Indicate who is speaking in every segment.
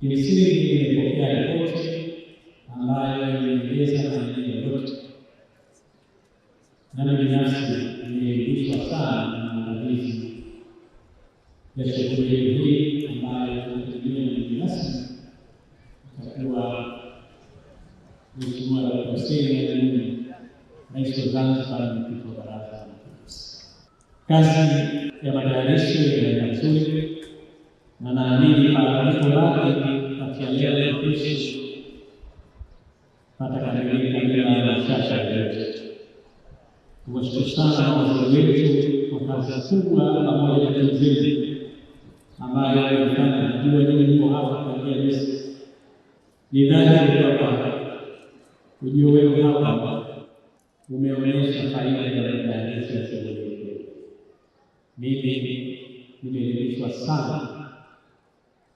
Speaker 1: Kimsingi nimepokea ripoti ambayo imeeleza maeneo yote, nami binafsi nimeridhishwa sana na maandalizi ya shughuli hii ambayo tunategemea ni rasmi itakuwa Mheshimiwa Dkt. Hussein Ali Mwinyi, Rais wa Zanzibar na Mwenyekiti wa Baraza la Mapinduzi. Kazi ya matayarisho inaenda vizuri na naamini palipo baki kati ya leo na kesho patakamilika bila mashaka yoyote. Tunashukuru sana waziri wetu kwa kazi kubwa pamoja na timu zetu ambayo imefanya. Najua nyinyi mko hapa kuangalia Yesu. Ni dhahiri kwamba ujio wenu hapa umeonyesha faida ya matayarisho ya shughuli hii. Mimi nimeridhishwa sana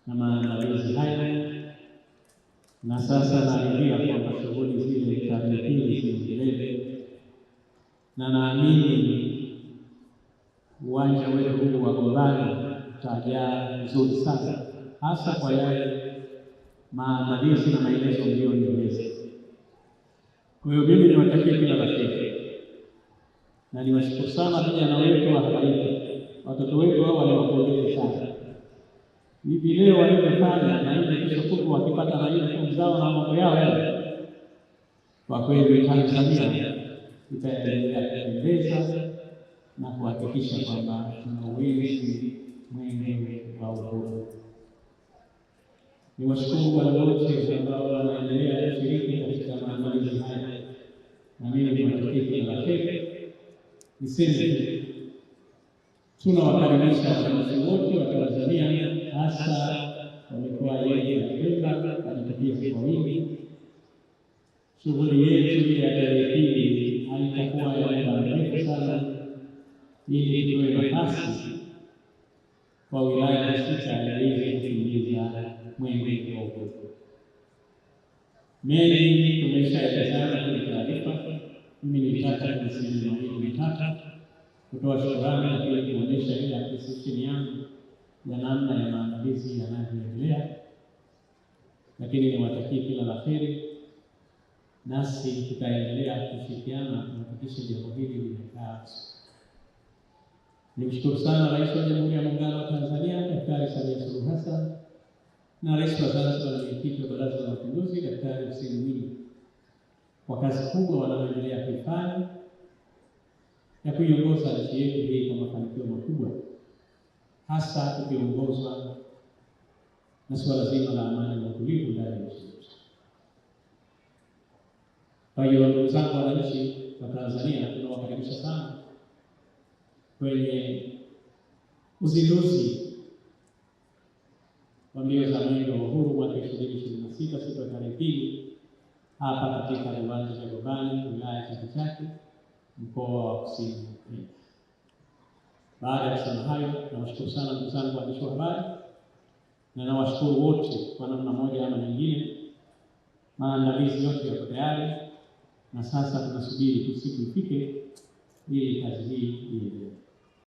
Speaker 1: na maandalizi haya, na sasa naridhia kwamba shughuli zile tarehe hii ziendelee, na naamini uwanja wetu huu wa Gombani utajaa vizuri sana, hasa kwa yale maandalizi na maelezo mliyonieleza. Kwa hiyo mimi niwatakie kila la heri na niwashukuru sana vijana wetu wa Habaika, watoto wetu hao waliopongeza sana hivi leo walivyofanya, na hivi kesho kutwa wakipata majukumu zao na mambo yao. Kwa kweli Tanzania itaendelea kupendeza na kuhakikisha kwamba tuna uwenzi mwenge wa uhuru. Niwashukuru wale wote ambao wanaendelea kushiriki katika maandalizi haya, na mimi niwatakie kila la heri. Niseme tunawakaribisha wananchi wote wa Tanzania, hasa wa mikoa yetu ya Pemba kujitokeza kwa wingi. Shughuli yetu ya tarehe hii haitakuwa ya muda mrefu sana, ili tutoe nafasi kwa wilaya husika ili kuingiza mwenge wa uhuru. Mengi tumeshaelezana kwenye taarifa. Mimi nilitaka kusema mawili matatu, kutoa shukrani na pia kuonyesha ile appreciation yangu ya namna ya maandalizi yanavyoendelea, lakini niwatakie kila la heri, nasi tutaendelea kushirikiana kuhakikisha jambo hili limekaa. Nimshukuru sana Rais wa Jamhuri ya Muungano wa Tanzania Daktari Samia Suluhu Hassan na Rais wa Zanzibar na Mwenyekiti wa Baraza la Mapinduzi Daktari Hussein Mwinyi kwa kazi kubwa wanayoendelea kuifanya ya kuiongoza nchi yetu hii kwa mafanikio makubwa, hasa tukiongozwa na suala zima la amani na utulivu ndani ya nchi yetu. Kwa hiyo ndugu zangu wananchi wa Tanzania, tunawakaribisha sana kwenye uzinduzi wa mbio za mwenge wa uhuru mwaka 2026 siku ya tarehe 2 hapa katika viwanja vya Gombani, wilaya ya Chake Chake, mkoa wa Kusini Pemba. Baada ya kusema hayo, nawashukuru sana ndugu zangu waandishi wa habari, na nawashukuru wote kwa namna moja ama nyingine. Maandalizi yote yako tayari, na sasa tunasubiri tu siku ifike ili kazi hii iendelee.